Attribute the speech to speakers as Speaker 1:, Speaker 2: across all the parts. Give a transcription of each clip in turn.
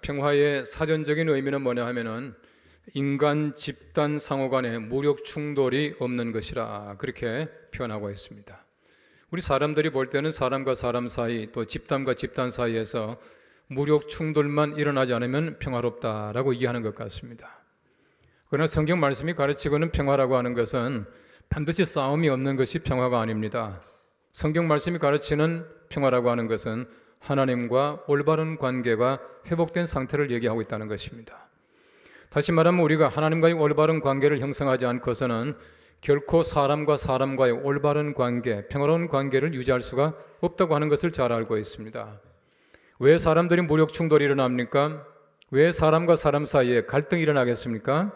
Speaker 1: 평화의 사전적인 의미는 뭐냐 하면은 인간 집단 상호 간의 무력 충돌이 없는 것이라 그렇게 표현하고 있습니다. 우리 사람들이 볼 때는 사람과 사람 사이 또 집단과 집단 사이에서 무력 충돌만 일어나지 않으면 평화롭다라고 이해하는 것 같습니다. 그러나 성경 말씀이 가르치고는 평화라고 하는 것은 반드시 싸움이 없는 것이 평화가 아닙니다. 성경 말씀이 가르치는 평화라고 하는 것은 하나님과 올바른 관계가 회복된 상태를 얘기하고 있다는 것입니다. 다시 말하면 우리가 하나님과의 올바른 관계를 형성하지 않고서는 결코 사람과 사람과의 올바른 관계, 평화로운 관계를 유지할 수가 없다고 하는 것을 잘 알고 있습니다. 왜 사람들이 무력 충돌이 일어납니까? 왜 사람과 사람 사이에 갈등이 일어나겠습니까?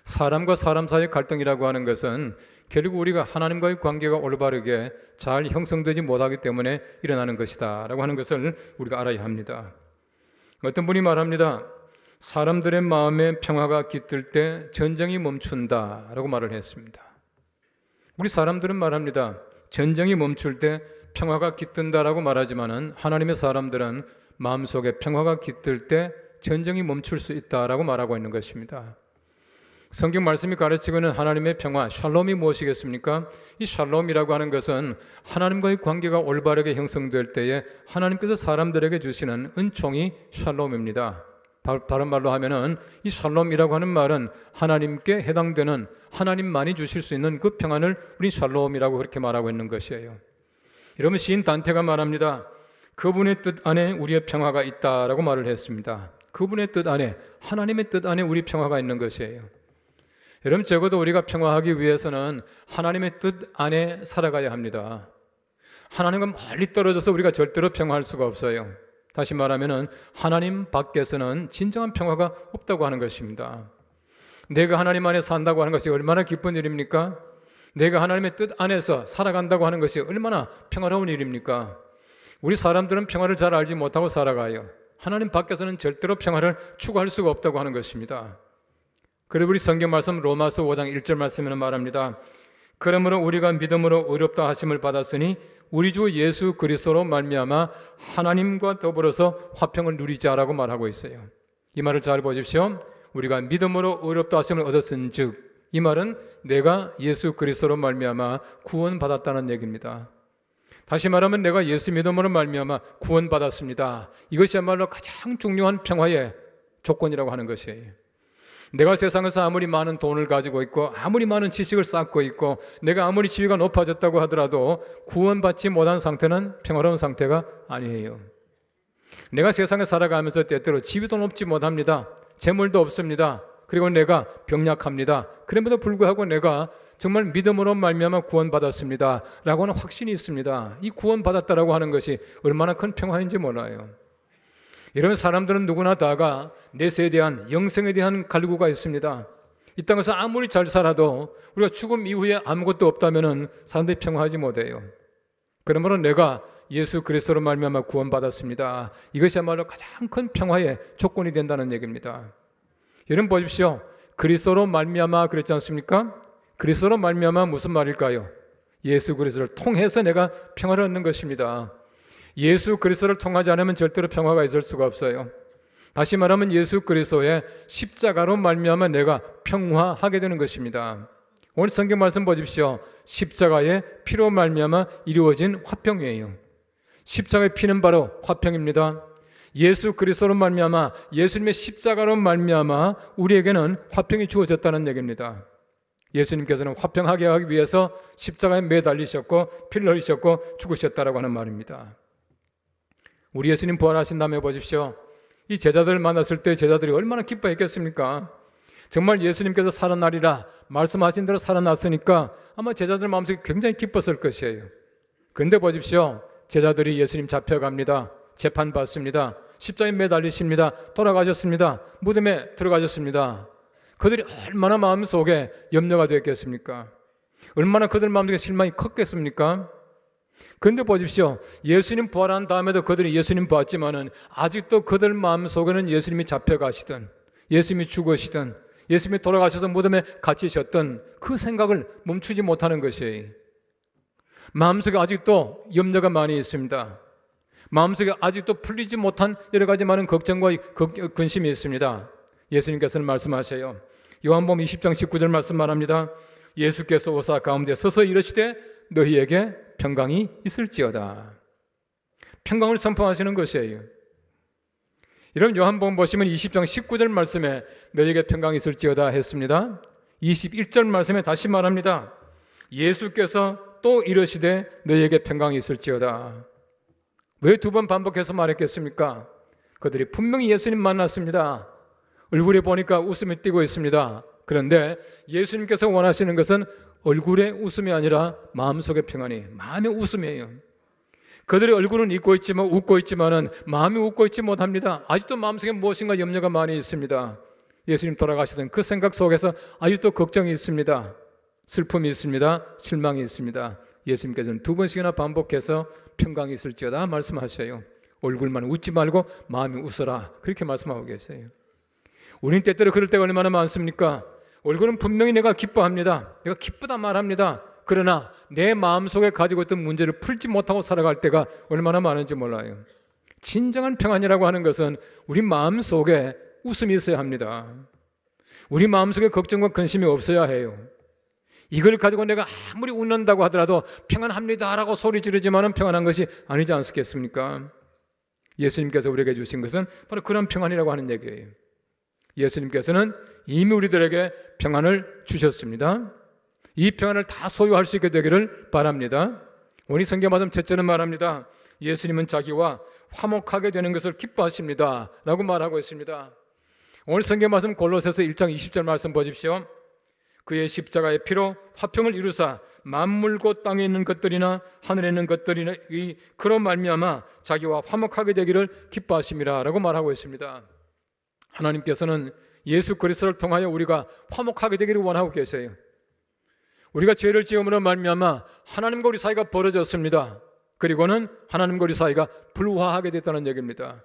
Speaker 1: 사람과 사람 사이의 갈등이라고 하는 것은 결국 우리가 하나님과의 관계가 올바르게 잘 형성되지 못하기 때문에 일어나는 것이다 라고 하는 것을 우리가 알아야 합니다. 어떤 분이 말합니다. 사람들의 마음에 평화가 깃들 때 전쟁이 멈춘다 라고 말을 했습니다. 우리 사람들은 말합니다. 전쟁이 멈출 때 평화가 깃든다라고 말하지만은 하나님의 사람들은 마음속에 평화가 깃들 때 전쟁이 멈출 수 있다라고 말하고 있는 것입니다. 성경 말씀이 가르치고는 하나님의 평화, 샬롬이 무엇이겠습니까? 이 샬롬이라고 하는 것은 하나님과의 관계가 올바르게 형성될 때에 하나님께서 사람들에게 주시는 은총이 샬롬입니다. 다른 말로 하면은 이 샬롬이라고 하는 말은 하나님께 해당되는 하나님만이 주실 수 있는 그 평안을 우리 샬롬이라고 그렇게 말하고 있는 것이에요. 여러분, 시인 단테가 말합니다. 그분의 뜻 안에 우리의 평화가 있다라고 말을 했습니다. 그분의 뜻 안에, 하나님의 뜻 안에 우리 평화가 있는 것이에요. 여러분, 적어도 우리가 평화하기 위해서는 하나님의 뜻 안에 살아가야 합니다. 하나님과 멀리 떨어져서 우리가 절대로 평화할 수가 없어요. 다시 말하면 하나님 밖에서는 진정한 평화가 없다고 하는 것입니다. 내가 하나님 안에 산다고 하는 것이 얼마나 기쁜 일입니까? 내가 하나님의 뜻 안에서 살아간다고 하는 것이 얼마나 평화로운 일입니까? 우리 사람들은 평화를 잘 알지 못하고 살아가요. 하나님 밖에서는 절대로 평화를 추구할 수가 없다고 하는 것입니다. 그리고 우리 성경 말씀 로마서 5장 1절 말씀에는 말합니다. 그러므로 우리가 믿음으로 의롭다 하심을 받았으니 우리 주 예수 그리스도로 말미암아 하나님과 더불어서 화평을 누리자라고 말하고 있어요. 이 말을 잘 보십시오. 우리가 믿음으로 의롭다 하심을 얻었은즉, 이 말은 내가 예수 그리스도로 말미암아 구원받았다는 얘기입니다. 다시 말하면 내가 예수 믿음으로 말미암아 구원받았습니다. 이것이야말로 가장 중요한 평화의 조건이라고 하는 것이에요. 내가 세상에서 아무리 많은 돈을 가지고 있고 아무리 많은 지식을 쌓고 있고 내가 아무리 지위가 높아졌다고 하더라도 구원받지 못한 상태는 평화로운 상태가 아니에요. 내가 세상에 살아가면서 때때로 지위도 높지 못합니다. 재물도 없습니다. 그리고 내가 병약합니다. 그럼에도 불구하고 내가 정말 믿음으로 말미암아 구원받았습니다 라고 하는 확신이 있습니다. 이 구원받았다라고 하는 것이 얼마나 큰 평화인지 몰라요. 이런 사람들은 누구나 다가 내세에 대한, 영생에 대한 갈구가 있습니다. 이 땅에서 아무리 잘 살아도 우리가 죽음 이후에 아무것도 없다면 사람들이 평화하지 못해요. 그러므로 내가 예수 그리스도로 말미암아 구원받았습니다. 이것이야말로 가장 큰 평화의 조건이 된다는 얘기입니다. 여러분 보십시오. 그리스도로 말미암아 그랬지 않습니까? 그리스도로 말미암아 무슨 말일까요? 예수 그리스도를 통해서 내가 평화를 얻는 것입니다. 예수 그리스도를 통하지 않으면 절대로 평화가 있을 수가 없어요. 다시 말하면 예수 그리스도의 십자가로 말미암아 내가 평화하게 되는 것입니다. 오늘 성경 말씀 보십시오. 십자가의 피로 말미암아 이루어진 화평이에요. 십자가의 피는 바로 화평입니다. 예수 그리스도로 말미암아, 예수님의 십자가로 말미암아 우리에게는 화평이 주어졌다는 얘기입니다. 예수님께서는 화평하게 하기 위해서 십자가에 매달리셨고 피를 흘리셨고 죽으셨다라고 하는 말입니다. 우리 예수님 부활하신 다음에 보십시오. 이 제자들을 만났을 때 제자들이 얼마나 기뻐했겠습니까? 정말 예수님께서 살아나리라 말씀하신 대로 살아났으니까 아마 제자들 마음속에 굉장히 기뻤을 것이에요. 그런데 보십시오. 제자들이 예수님 잡혀갑니다. 재판받습니다. 십자가에 매달리십니다. 돌아가셨습니다. 무덤에 들어가셨습니다. 그들이 얼마나 마음속에 염려가 되었겠습니까? 얼마나 그들 마음속에 실망이 컸겠습니까? 그런데 보십시오. 예수님 부활한 다음에도 그들이 예수님 봤지만은 아직도 그들 마음속에는 예수님이 잡혀가시든 예수님이 죽으시든 예수님이 돌아가셔서 무덤에 갇히셨던 그 생각을 멈추지 못하는 것이에요. 마음속에 아직도 염려가 많이 있습니다. 마음속에 아직도 풀리지 못한 여러 가지 많은 걱정과 근심이 있습니다. 예수님께서는 말씀하셔요. 요한복음 20장 19절 말씀 말합니다. 예수께서 오사 가운데 서서 이르시되 너희에게 평강이 있을지어다. 평강을 선포하시는 것이에요. 이런 요한복음 보시면 20장 19절 말씀에 너희에게 평강이 있을지어다 했습니다. 21절 말씀에 다시 말합니다. 예수께서 또 이르시되 너희에게 평강이 있을지어다. 왜 두 번 반복해서 말했겠습니까? 그들이 분명히 예수님 만났습니다. 얼굴에 보니까 웃음이 띄고 있습니다. 그런데 예수님께서 원하시는 것은 얼굴의 웃음이 아니라 마음속의 평안이, 마음의 웃음이에요. 그들의 얼굴은 웃고 있지만은 마음이 웃고 있지 못합니다. 아직도 마음속에 무엇인가 염려가 많이 있습니다. 예수님 돌아가시던 그 생각 속에서 아직도 걱정이 있습니다. 슬픔이 있습니다. 실망이 있습니다. 예수님께서는 두 번씩이나 반복해서 평강이 있을지어다 말씀하셔요. 얼굴만 웃지 말고 마음이 웃어라, 그렇게 말씀하고 계세요. 우리는 때때로 그럴 때가 얼마나 많습니까? 얼굴은 분명히 내가 기뻐합니다. 내가 기쁘다 말합니다. 그러나 내 마음속에 가지고 있던 문제를 풀지 못하고 살아갈 때가 얼마나 많은지 몰라요. 진정한 평안이라고 하는 것은 우리 마음속에 웃음이 있어야 합니다. 우리 마음속에 걱정과 근심이 없어야 해요. 이걸 가지고 내가 아무리 웃는다고 하더라도 평안합니다라고 소리 지르지만은 평안한 것이 아니지 않겠습니까? 예수님께서 우리에게 주신 것은 바로 그런 평안이라고 하는 얘기예요. 예수님께서는 이미 우리들에게 평안을 주셨습니다. 이 평안을 다 소유할 수 있게 되기를 바랍니다. 오늘 성경 말씀 첫째는 말합니다. 예수님은 자기와 화목하게 되는 것을 기뻐하십니다 라고 말하고 있습니다. 오늘 성경 말씀 골로새서 1장 20절 말씀 보십시오. 그의 십자가의 피로 화평을 이루사 만물 곧 땅에 있는 것들이나 하늘에 있는 것들이나 그로 말미암아 자기와 화목하게 되기를 기뻐하심이라 라고 말하고 있습니다. 하나님께서는 예수 그리스도를 통하여 우리가 화목하게 되기를 원하고 계세요. 우리가 죄를 지음으로 말미암아 하나님과 우리 사이가 벌어졌습니다. 그리고는 하나님과 우리 사이가 불화하게 됐다는 얘기입니다.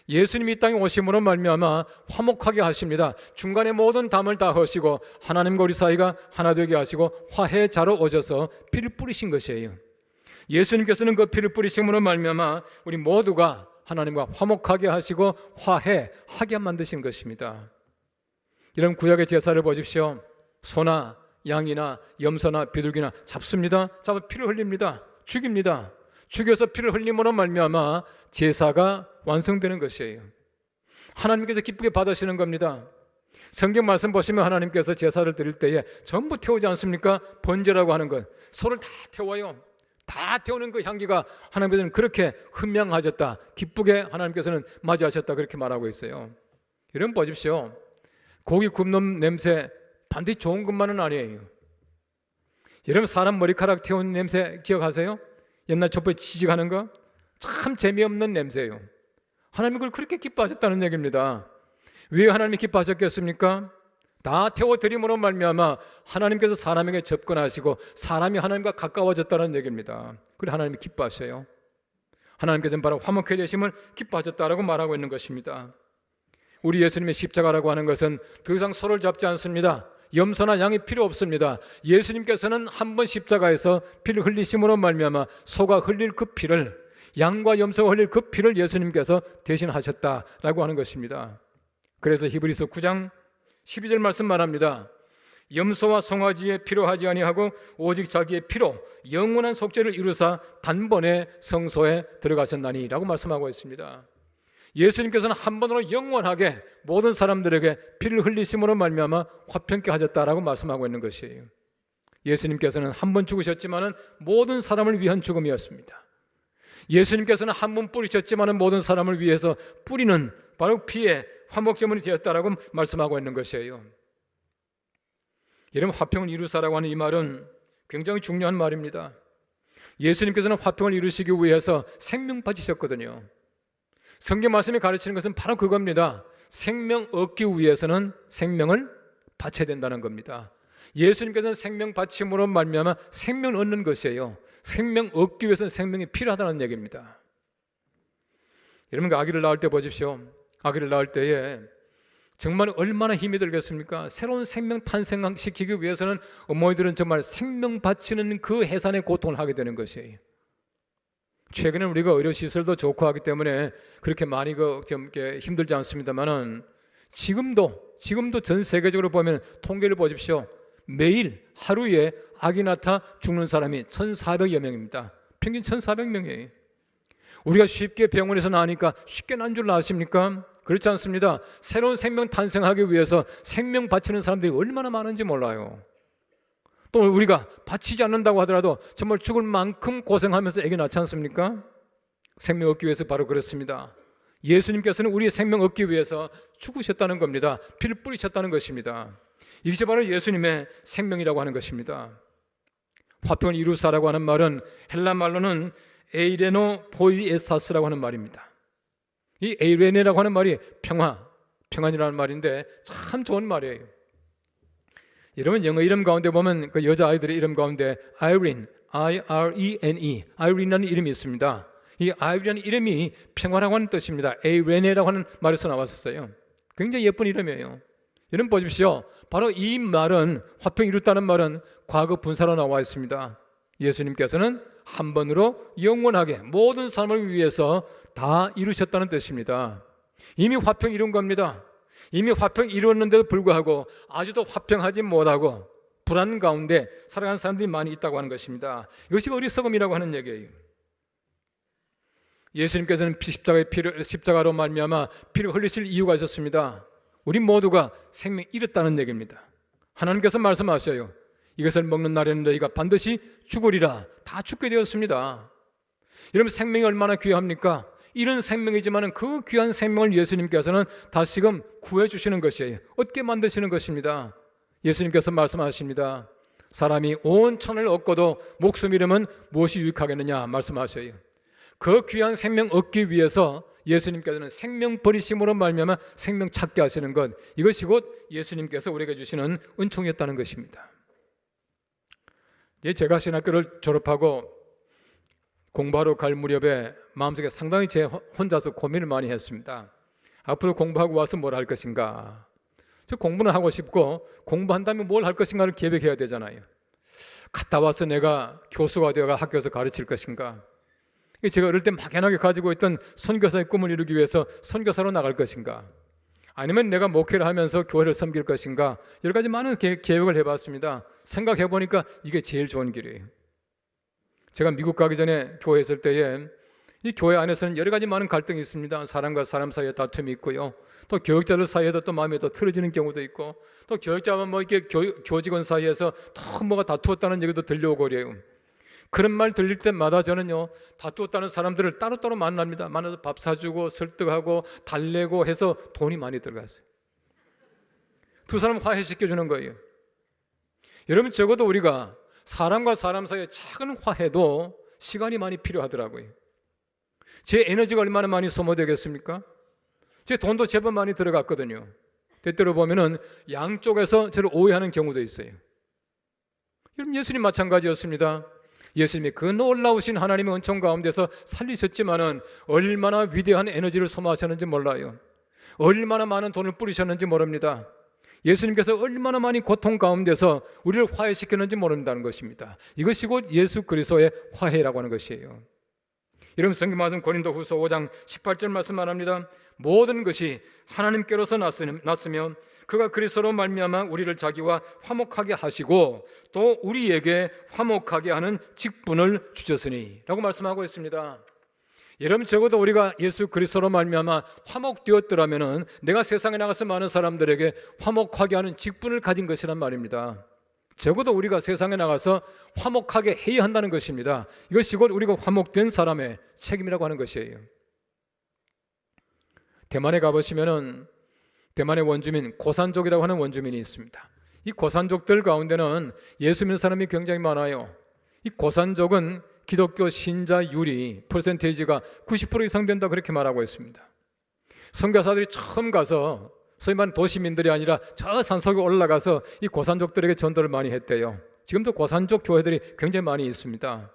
Speaker 1: 예수님이 이 땅에 오심으로 말미암아 화목하게 하십니다. 중간에 모든 담을 다 허시고 하나님과 우리 사이가 하나 되게 하시고 화해자로 오셔서 피를 뿌리신 것이에요. 예수님께서는 그 피를 뿌리심으로 말미암아 우리 모두가 하나님과 화목하게 하시고 화해하게 만드신 것입니다. 이런 구약의 제사를 보십시오. 소나 양이나 염소나 비둘기나 잡습니다. 잡아 피를 흘립니다. 죽입니다. 죽여서 피를 흘림으로 말미암아 제사가 완성되는 것이에요. 하나님께서 기쁘게 받으시는 겁니다. 성경 말씀 보시면 하나님께서 제사를 드릴 때에 전부 태우지 않습니까? 번제라고 하는 것, 소를 다 태워요. 다 태우는 그 향기가 하나님께서는 그렇게 흠명하셨다, 기쁘게 하나님께서는 맞이하셨다, 그렇게 말하고 있어요. 여러분 보십시오. 고기 굽는 냄새 반드시 좋은 것만은 아니에요. 여러분 사람 머리카락 태우는 냄새 기억하세요? 옛날 촛불 지직하는 거 참 재미없는 냄새예요. 하나님이 그걸 그렇게 기뻐하셨다는 얘기입니다. 왜 하나님이 기뻐하셨겠습니까? 다 태워드림으로 말미암아 하나님께서 사람에게 접근하시고 사람이 하나님과 가까워졌다는 얘기입니다. 그래 하나님이 기뻐하셔요. 하나님께서는 바로 화목해 되심을 기뻐하셨다라고 말하고 있는 것입니다. 우리 예수님의 십자가라고 하는 것은 더 이상 소를 잡지 않습니다. 염소나 양이 필요 없습니다. 예수님께서는 한 번 십자가에서 피를 흘리심으로 말미암아 소가 흘릴 그 피를, 양과 염소가 흘릴 그 피를 예수님께서 대신하셨다라고 하는 것입니다. 그래서 히브리서 9장 12절 말씀 말합니다. 염소와 송아지의 피로 하지 아니하고 오직 자기의 피로 영원한 속죄를 이루사 단번에 성소에 들어가셨나니 라고 말씀하고 있습니다. 예수님께서는 한 번으로 영원하게 모든 사람들에게 피를 흘리심으로 말미암아 화평케 하셨다라고 말씀하고 있는 것이에요. 예수님께서는 한 번 죽으셨지만은 모든 사람을 위한 죽음이었습니다. 예수님께서는 한 번 뿌리셨지만은 모든 사람을 위해서 뿌리는 바로 피의 화목제물이 되었다라고 말씀하고 있는 것이에요. 여러분 화평을 이루사라고 하는 이 말은 굉장히 중요한 말입니다. 예수님께서는 화평을 이루시기 위해서 생명 바치셨거든요. 성경 말씀이 가르치는 것은 바로 그겁니다. 생명 얻기 위해서는 생명을 바쳐야 된다는 겁니다. 예수님께서는 생명 바침으로 말미암아 생명을 얻는 것이에요. 생명 얻기 위해서는 생명이 필요하다는 얘기입니다. 여러분 아기를 낳을 때 보십시오. 아기를 낳을 때에 정말 얼마나 힘이 들겠습니까? 새로운 생명 탄생시키기 위해서는 어머니들은 정말 생명 바치는 그 해산의 고통을 하게 되는 것이에요. 최근에 우리가 의료 시설도 좋고 하기 때문에 그렇게 많이 좀 이렇게 힘들지 않습니다만은 지금도 전 세계적으로 보면 통계를 보십시오. 매일 하루에 아기 낳다 죽는 사람이 1,400여 명입니다. 평균 1,400명이에요. 우리가 쉽게 병원에서 나으니까 쉽게 난 줄 아십니까? 그렇지 않습니다. 새로운 생명 탄생하기 위해서 생명 바치는 사람들이 얼마나 많은지 몰라요. 또 우리가 바치지 않는다고 하더라도 정말 죽을 만큼 고생하면서 애기 낳지 않습니까? 생명 얻기 위해서 바로 그렇습니다. 예수님께서는 우리의 생명 얻기 위해서 죽으셨다는 겁니다. 피를 뿌리셨다는 것입니다. 이것이 바로 예수님의 생명이라고 하는 것입니다. 화평을 이루사라고 하는 말은 헬라 말로는 에이레노 포이에사스라고 하는 말입니다. 이 에이레네라고 하는 말이 평안이라는 말인데 참 좋은 말이에요. 여러분 영어 이름 가운데 보면 그 여자아이들의 이름 가운데 아이린, I-R-E-N-E, 아이린이라는 이름이 있습니다. 이 아이린이라는 이름이 평화라고 하는 뜻입니다. 에이레네라고 하는 말에서 나왔었어요. 굉장히 예쁜 이름이에요. 여러분 보십시오. 바로 이 말은, 화평 이뤘다는 말은 과거 분사로 나와 있습니다. 예수님께서는 한 번으로 영원하게 모든 사람을 위해서 다 이루셨다는 뜻입니다. 이미 화평 이룬 겁니다. 이미 화평 이루었는데도 불구하고 아직도 화평하지 못하고 불안 가운데 살아가는 사람들이 많이 있다고 하는 것입니다. 이것이 어리석음이라고 하는 얘기예요. 예수님께서는 십자가로 말미암아 피를 흘리실 이유가 있었습니다. 우리 모두가 생명 잃었다는 얘기입니다. 하나님께서 말씀하셔요. 이것을 먹는 날에는 너희가 반드시 죽으리라. 다 죽게 되었습니다. 여러분 생명이 얼마나 귀합니까? 이런 생명이지만 그 귀한 생명을 예수님께서는 다시금 구해주시는 것이에요. 얻게 만드시는 것입니다. 예수님께서 말씀하십니다. 사람이 온 천을 얻고도 목숨 잃으면 무엇이 유익하겠느냐 말씀하셔요. 그 귀한 생명 얻기 위해서 예수님께서는 생명 버리심으로 말미암아 생명 찾게 하시는 것, 이것이 곧 예수님께서 우리에게 주시는 은총이었다는 것입니다. 제가 신학교를 졸업하고 공부하러 갈 무렵에 마음속에 상당히 제 혼자서 고민을 많이 했습니다. 앞으로 공부하고 와서 뭘 할 것인가. 저 공부는 하고 싶고 공부한다면 뭘 할 것인가를 계획해야 되잖아요. 갔다 와서 내가 교수가 되어가 학교에서 가르칠 것인가. 제가 어릴 때 막연하게 가지고 있던 선교사의 꿈을 이루기 위해서 선교사로 나갈 것인가, 아니면 내가 목회를 하면서 교회를 섬길 것인가, 여러 가지 많은 계획을 해봤습니다. 생각해보니까 이게 제일 좋은 길이에요. 제가 미국 가기 전에 교회에 있을 때에 이 교회 안에서는 여러 가지 많은 갈등이 있습니다. 사람과 사람 사이에 다툼이 있고요, 또 교육자들 사이에도 또 마음이 더 틀어지는 경우도 있고, 또 교육자와 뭐 이렇게 교직원 사이에서 또 뭐가 다투었다는 얘기도 들려오고 그래요. 그런 말 들릴 때마다 저는요, 다투었다는 사람들을 따로따로 만납니다. 만나서 밥 사주고 설득하고 달래고 해서 돈이 많이 들어갔어요. 두 사람 화해시켜주는 거예요. 여러분 적어도 우리가 사람과 사람 사이의 작은 화해도 시간이 많이 필요하더라고요. 제 에너지가 얼마나 많이 소모되겠습니까? 제 돈도 제법 많이 들어갔거든요. 때때로 보면은 양쪽에서 저를 오해하는 경우도 있어요. 여러분 예수님 마찬가지였습니다. 예수님이 그 놀라우신 하나님의 은총 가운데서 살리셨지만은 얼마나 위대한 에너지를 소모하셨는지 몰라요. 얼마나 많은 돈을 뿌리셨는지 모릅니다. 예수님께서 얼마나 많이 고통 가운데서 우리를 화해시켰는지 모른다는 것입니다. 이것이 곧 예수 그리스도의 화해라고 하는 것이에요. 여러분 성경 말씀 고린도후서 5장 18절 말씀 말합니다. 모든 것이 하나님께로서 났으며 그가 그리스도로 말미암아 우리를 자기와 화목하게 하시고 또 우리에게 화목하게 하는 직분을 주셨으니 라고 말씀하고 있습니다. 여러분 적어도 우리가 예수 그리스도로 말미암아 화목되었더라면 내가 세상에 나가서 많은 사람들에게 화목하게 하는 직분을 가진 것이란 말입니다. 적어도 우리가 세상에 나가서 화목하게 해야 한다는 것입니다. 이것이 곧 우리가 화목된 사람의 책임이라고 하는 것이에요. 대만에 가보시면은 대만의 원주민 고산족이라고 하는 원주민이 있습니다. 이 고산족들 가운데는 예수 믿는 사람이 굉장히 많아요. 이 고산족은 기독교 신자율이 퍼센테이지가 90% 이상 된다 그렇게 말하고 있습니다. 선교사들이 처음 가서 소위 말하는 도시민들이 아니라 저 산속에 올라가서 이 고산족들에게 전도를 많이 했대요. 지금도 고산족 교회들이 굉장히 많이 있습니다.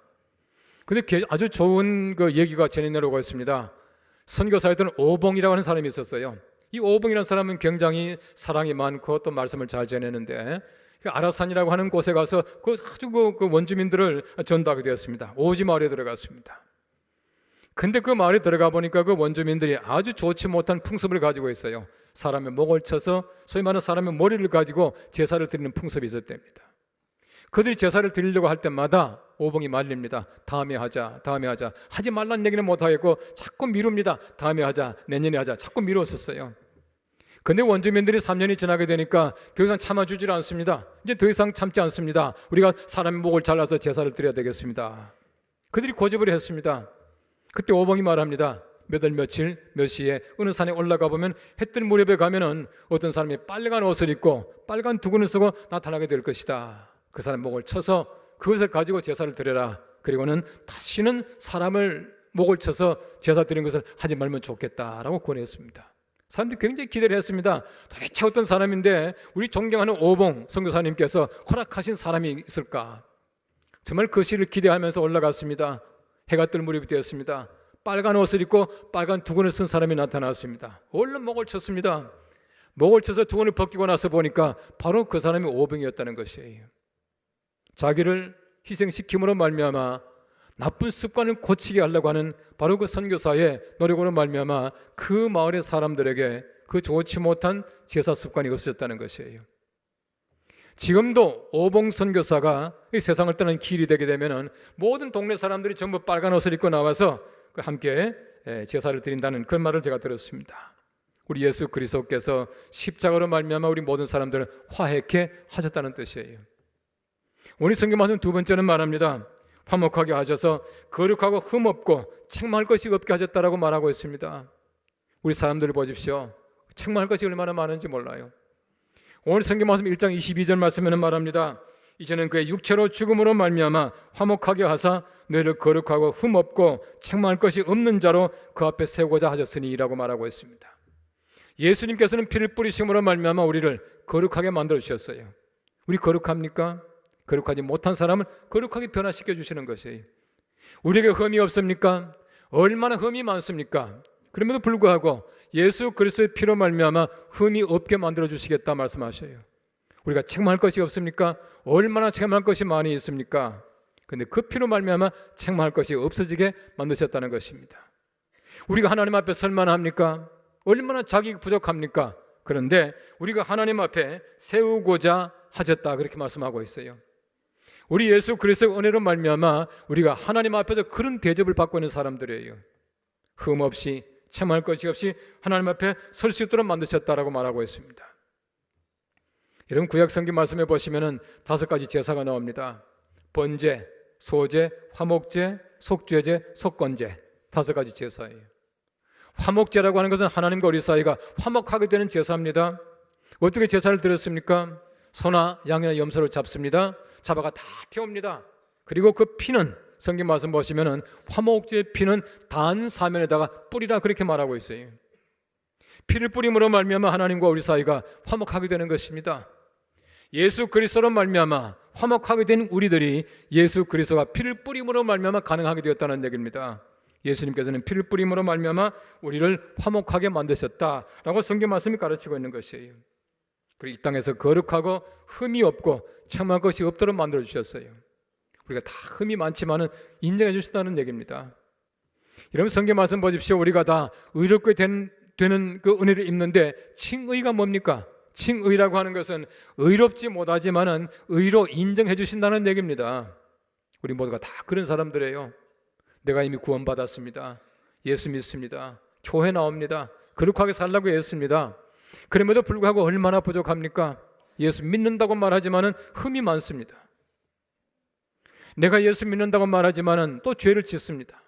Speaker 1: 그런데 아주 좋은 그 얘기가 전해 내려오고 있습니다. 선교사였던 오봉이라고 하는 사람이 있었어요. 이 오봉이라는 사람은 굉장히 사랑이 많고 또 말씀을 잘 전했는데 아라산이라고 하는 곳에 가서 아주 그 원주민들을 전도하게 되었습니다. 오지 마을에 들어갔습니다. 근데 그 마을에 들어가 보니까 그 원주민들이 아주 좋지 못한 풍습을 가지고 있어요. 사람의 목을 쳐서 소위 말하는 사람의 머리를 가지고 제사를 드리는 풍습이 있었답니다. 그들이 제사를 드리려고 할 때마다 오봉이 말립니다. 다음에 하자, 다음에 하자. 하지 말라는 얘기는 못하겠고 자꾸 미룹니다. 다음에 하자, 내년에 하자. 자꾸 미뤘었어요. 근데 원주민들이 3년이 지나게 되니까 더 이상 참아주질 않습니다. 이제 더 이상 참지 않습니다. 우리가 사람의 목을 잘라서 제사를 드려야 되겠습니다. 그들이 고집을 했습니다. 그때 오봉이 말합니다. 몇 월 며칠 몇 시에 어느 산에 올라가 보면 해 뜰 무렵에 가면은 어떤 사람이 빨간 옷을 입고 빨간 두건을 쓰고 나타나게 될 것이다. 그 사람 목을 쳐서 그것을 가지고 제사를 드려라. 그리고는 다시는 사람을 목을 쳐서 제사 드리는 것을 하지 말면 좋겠다라고 권했습니다. 사람들이 굉장히 기대를 했습니다. 도대체 어떤 사람인데 우리 존경하는 오봉 선교사님께서 허락하신 사람이 있을까? 정말 그 시를 기대하면서 올라갔습니다. 해가 뜰 무렵이 되었습니다. 빨간 옷을 입고 빨간 두건을 쓴 사람이 나타났습니다. 얼른 목을 쳤습니다. 목을 쳐서 두건을 벗기고 나서 보니까 바로 그 사람이 오봉이었다는 것이에요. 자기를 희생시킴으로 말미암아 나쁜 습관을 고치게 하려고 하는 바로 그 선교사의 노력으로 말미암아 그 마을의 사람들에게 그 좋지 못한 제사 습관이 없어졌다는 것이에요. 지금도 오봉 선교사가 이 세상을 떠나는 길이 되게 되면 모든 동네 사람들이 전부 빨간 옷을 입고 나와서 함께 제사를 드린다는 그런 말을 제가 들었습니다. 우리 예수 그리스도께서 십자가로 말미암아 우리 모든 사람들을 화해케 하셨다는 뜻이에요. 오늘 성경 말씀 두 번째는 말합니다. 화목하게 하셔서 거룩하고 흠없고 책망할 것이 없게 하셨다라고 말하고 있습니다. 우리 사람들을 보십시오. 책망할 것이 얼마나 많은지 몰라요. 오늘 성경 말씀 1장 22절 말씀에는 말합니다. 이제는 그의 육체로 죽음으로 말미암아 화목하게 하사 너희를 거룩하고 흠없고 책망할 것이 없는 자로 그 앞에 세우고자 하셨으니 라고 말하고 있습니다. 예수님께서는 피를 뿌리심으로 말미암아 우리를 거룩하게 만들어 주셨어요. 우리 거룩합니까? 거룩하지 못한 사람을 거룩하게 변화시켜 주시는 것이에요. 우리에게 흠이 없습니까? 얼마나 흠이 많습니까? 그럼에도 불구하고 예수 그리스도의 피로 말미암아 흠이 없게 만들어 주시겠다 말씀하셔요. 우리가 책망할 것이 없습니까? 얼마나 책망할 것이 많이 있습니까? 그런데 그 피로 말미암아 책망할 것이 없어지게 만드셨다는 것입니다. 우리가 하나님 앞에 설만합니까? 얼마나 자기 부족합니까? 그런데 우리가 하나님 앞에 세우고자 하셨다 그렇게 말씀하고 있어요. 우리 예수 그리스도의 은혜로 말미암아 우리가 하나님 앞에서 그런 대접을 받고 있는 사람들이에요. 흠 없이 책망할 것이 없이 하나님 앞에 설 수 있도록 만드셨다라고 말하고 있습니다. 여러분 구약 성경 말씀해 보시면은 5가지 제사가 나옵니다. 번제, 소제, 화목제, 속죄제, 속건제 5가지 제사예요. 화목제라고 하는 것은 하나님과 우리 사이가 화목하게 되는 제사입니다. 어떻게 제사를 드렸습니까? 소나 양이나 염소를 잡습니다. 잡아가 다 태웁니다. 그리고 그 피는 성경 말씀 보시면은 화목제의 피는 단 사면에다가 뿌리라 그렇게 말하고 있어요. 피를 뿌림으로 말미암아 하나님과 우리 사이가 화목하게 되는 것입니다. 예수 그리스도로 말미암아 화목하게 된 우리들이 예수 그리스도가 피를 뿌림으로 말미암아 가능하게 되었다는 얘기입니다. 예수님께서는 피를 뿌림으로 말미암아 우리를 화목하게 만드셨다라고 성경 말씀이 가르치고 있는 것이에요. 그리고 이 땅에서 거룩하고 흠이 없고 책망할 것이 없도록 만들어 주셨어요. 우리가 다 흠이 많지만은 인정해 주신다는 얘기입니다. 여러분 성경 말씀 보십시오. 우리가 다 의롭게 되는 그 은혜를 입는데 칭의가 뭡니까? 칭의라고 하는 것은 의롭지 못하지만은 의로 인정해 주신다는 얘기입니다. 우리 모두가 다 그런 사람들이에요. 내가 이미 구원받았습니다. 예수 믿습니다. 교회 나옵니다. 거룩하게 살라고 했습니다. 그럼에도 불구하고 얼마나 부족합니까? 예수 믿는다고 말하지만은 흠이 많습니다. 내가 예수 믿는다고 말하지만은 또 죄를 짓습니다.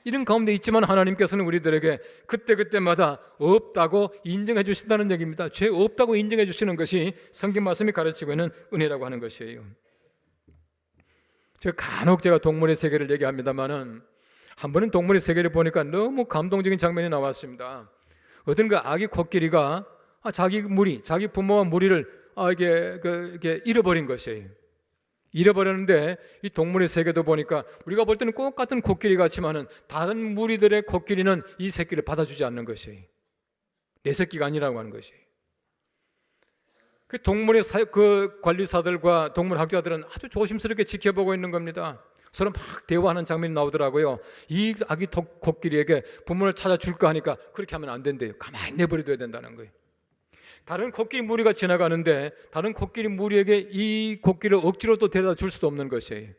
Speaker 1: 이런 가운데 있지만 하나님께서는 우리들에게 그때그때마다 없다고 인정해 주신다는 얘기입니다. 죄 없다고 인정해 주시는 것이 성경 말씀이 가르치고 있는 은혜라고 하는 것이에요. 제가 동물의 세계를 얘기합니다만은 한 번은 동물의 세계를 보니까 너무 감동적인 장면이 나왔습니다. 어떤 그 아기 코끼리가 자기 부모와 무리를 이게 잃어버린 것이에요. 잃어버렸는데 이 동물의 세계도 보니까 우리가 볼 때는 똑같은 코끼리 같지만은 다른 무리들의 코끼리는 이 새끼를 받아주지 않는 것이에요. 내 새끼가 아니라고 하는 것이에요. 그 동물의 그 관리사들과 동물학자들은 아주 조심스럽게 지켜보고 있는 겁니다. 서로 막 대화하는 장면이 나오더라고요. 이 아기 코끼리에게 부모를 찾아줄까 하니까 그렇게 하면 안 된대요. 가만히 내버려둬야 된다는 거예요. 다른 코끼리 무리가 지나가는데 다른 코끼리 무리에게 이 코끼리를 억지로 또 데려다 줄 수도 없는 것이에요.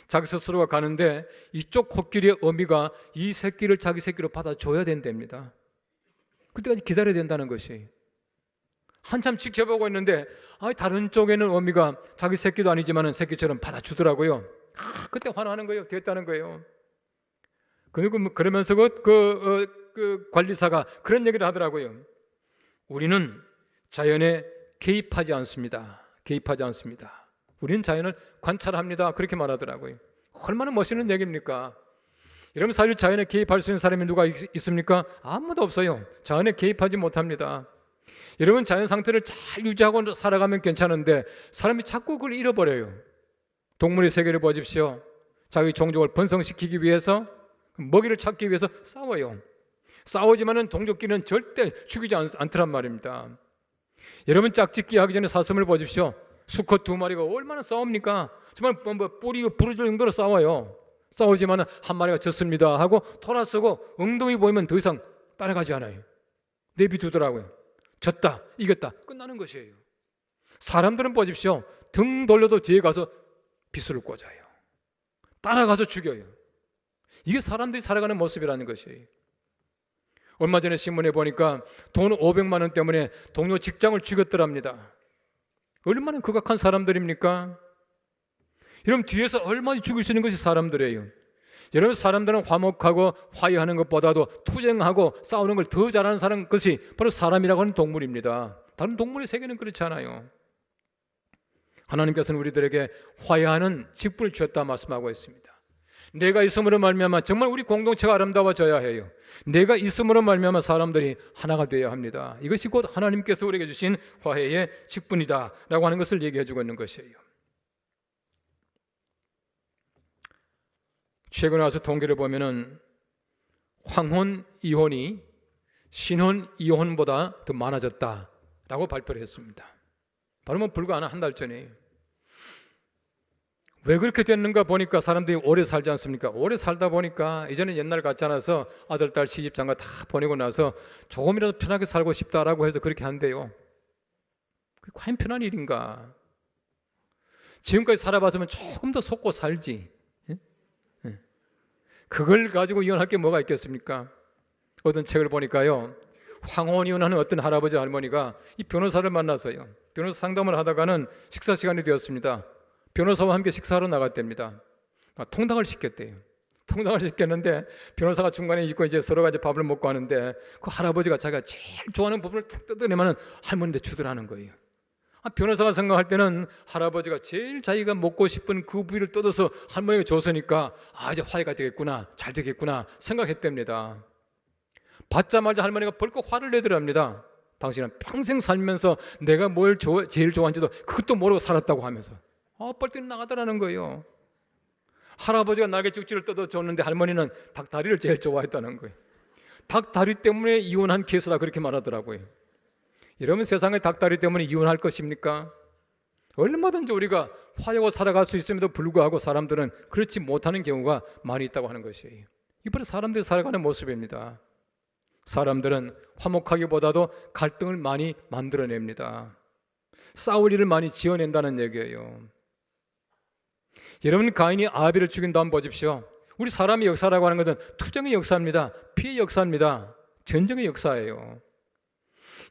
Speaker 1: 자기 스스로가 가는데 이쪽 코끼리의 어미가 이 새끼를 자기 새끼로 받아줘야 된답니다. 그때까지 기다려야 된다는 것이에요. 한참 지켜보고 있는데 다른 쪽에는 어미가 자기 새끼도 아니지만 새끼처럼 받아주더라고요. 그때 화나는 거예요. 됐다는 거예요. 그리고 그러면서 그 관리사가 그런 얘기를 하더라고요. 우리는 자연에 개입하지 않습니다. 개입하지 않습니다. 우리는 자연을 관찰합니다. 그렇게 말하더라고요. 얼마나 멋있는 얘기입니까? 여러분, 사실 자연에 개입할 수 있는 사람이 누가 있습니까? 아무도 없어요. 자연에 개입하지 못합니다. 여러분, 자연 상태를 잘 유지하고 살아가면 괜찮은데 사람이 자꾸 그걸 잃어버려요. 동물의 세계를 보십시오. 자기 종족을 번성시키기 위해서, 먹이를 찾기 위해서 싸워요. 싸우지만은 동족끼리는 절대 죽이지 않더란 말입니다. 여러분, 짝짓기 하기 전에 사슴을 보십시오. 수컷 두 마리가 얼마나 싸웁니까? 정말 뿌리 부러질 정도로 싸워요. 싸우지만은 한 마리가 졌습니다 하고 돌아서고 엉덩이 보이면 더 이상 따라가지 않아요. 내비두더라고요. 졌다, 이겼다, 끝나는 것이에요. 사람들은 보십시오. 등 돌려도 뒤에 가서 비수를 꽂아요. 따라가서 죽여요. 이게 사람들이 살아가는 모습이라는 것이에요. 얼마 전에 신문에 보니까 돈 500만 원 때문에 동료 직장을 죽였더랍니다. 얼마나 극악한 사람들입니까? 여러분, 뒤에서 얼마나 죽일 수 있는 것이 사람들이에요. 여러분, 사람들은 화목하고 화해하는 것보다도 투쟁하고 싸우는 걸 더 잘하는 사람, 것이 바로 사람이라고 하는 동물입니다. 다른 동물의 세계는 그렇지 않아요. 하나님께서는 우리들에게 화해하는 직분을 주셨다 말씀하고 있습니다. 내가 있음으로 말미암아 정말 우리 공동체가 아름다워져야 해요. 내가 있음으로 말미암아 사람들이 하나가 되어야 합니다. 이것이 곧 하나님께서 우리에게 주신 화해의 직분이다 라고 하는 것을 얘기해 주고 있는 것이에요. 최근에 와서 통계를 보면은 황혼 이혼이 신혼 이혼보다 더 많아졌다라고 발표를 했습니다. 바로 불과 한 달 전이에요. 왜 그렇게 됐는가 보니까 사람들이 오래 살지 않습니까? 오래 살다 보니까 이제는 옛날 같지 않아서 아들, 딸 시집 장가 다 보내고 나서 조금이라도 편하게 살고 싶다라고 해서 그렇게 한대요. 그게 과연 편한 일인가? 지금까지 살아봤으면 조금 더 속고 살지. 그걸 가지고 이혼할 게 뭐가 있겠습니까? 어떤 책을 보니까요, 황혼이혼하는 어떤 할아버지 할머니가 이 변호사를 만났어요. 변호사 상담을 하다가는 식사 시간이 되었습니다. 변호사와 함께 식사하러 나갔답니다. 통닭을 시켰대요. 통닭을 시켰는데 변호사가 중간에 있고 이제 서로가 이제 밥을 먹고 하는데 그 할아버지가 자기가 제일 좋아하는 부분을 툭 뜯어내면 할머니한테 주더라는 거예요. 변호사가 생각할 때는 할아버지가 제일 자기가 먹고 싶은 그 부위를 뜯어서 할머니가 줬으니까 이제 화해가 되겠구나, 잘 되겠구나 생각했답니다. 받자마자 할머니가 벌컥 화를 내더랍니다. 당신은 평생 살면서 내가 뭘 제일 좋아하는지도 그것도 모르고 살았다고 하면서 뻘떡 나가더라는 거예요. 할아버지가 날개죽지를 뜯어줬는데 할머니는 닭다리를 제일 좋아했다는 거예요. 닭다리 때문에 이혼한 케이스라 그렇게 말하더라고요. 여러분, 세상의 닭다리 때문에 이혼할 것입니까? 얼마든지 우리가 화해하고 살아갈 수 있음에도 불구하고 사람들은 그렇지 못하는 경우가 많이 있다고 하는 것이에요. 이번에 사람들이 살아가는 모습입니다. 사람들은 화목하기보다도 갈등을 많이 만들어냅니다. 싸울 일을 많이 지어낸다는 얘기예요. 여러분, 가인이 아벨을 죽인 다음 보십시오. 우리 사람의 역사라고 하는 것은 투쟁의 역사입니다. 피해의 역사입니다. 전쟁의 역사예요.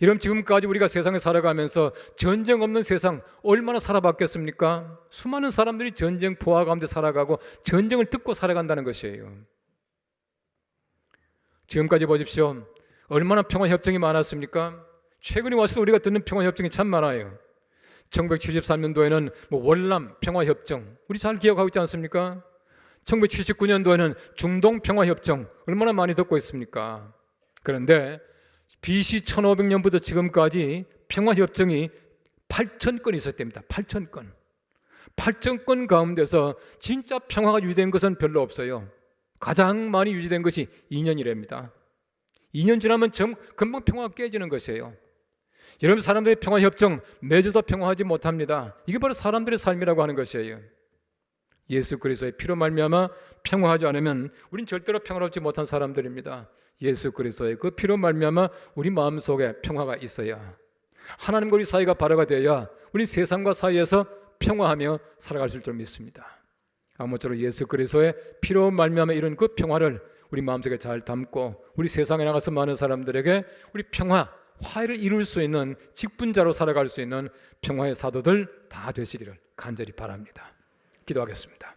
Speaker 1: 여러분, 지금까지 우리가 세상에 살아가면서 전쟁 없는 세상 얼마나 살아봤겠습니까? 수많은 사람들이 전쟁 포화 가운데 살아가고 전쟁을 듣고 살아간다는 것이에요. 지금까지 보십시오. 얼마나 평화협정이 많았습니까? 최근에 와서도 우리가 듣는 평화협정이 참 많아요. 1973년도에는 월남 평화협정, 우리 잘 기억하고 있지 않습니까? 1979년도에는 중동 평화협정, 얼마나 많이 듣고 있습니까? 그런데 BC 1500년부터 지금까지 평화협정이 8,000건 있었답니다. 8,000건. 8,000건 가운데서 진짜 평화가 유지된 것은 별로 없어요. 가장 많이 유지된 것이 2년이랍니다. 2년 지나면 금방 평화가 깨지는 것이에요. 여러분, 사람들의 평화협정 맺어도 평화하지 못합니다. 이게 바로 사람들의 삶이라고 하는 것이에요. 예수 그리스도의 피로 말미암아 평화하지 않으면 우린 절대로 평화롭지 못한 사람들입니다. 예수 그리스도의 그 피로 말미암아 우리 마음속에 평화가 있어야, 하나님과 우리 사이가 바로가 되어야 우리 세상과 사이에서 평화하며 살아갈 수 있을 줄 믿습니다. 아무쪼록 예수 그리스도의 피로 말미암아 이런 그 평화를 우리 마음속에 잘 담고 우리 세상에 나가서 많은 사람들에게 우리 평화, 화해를 이룰 수 있는 직분자로 살아갈 수 있는 평화의 사도들 다 되시기를 간절히 바랍니다. 기도하겠습니다.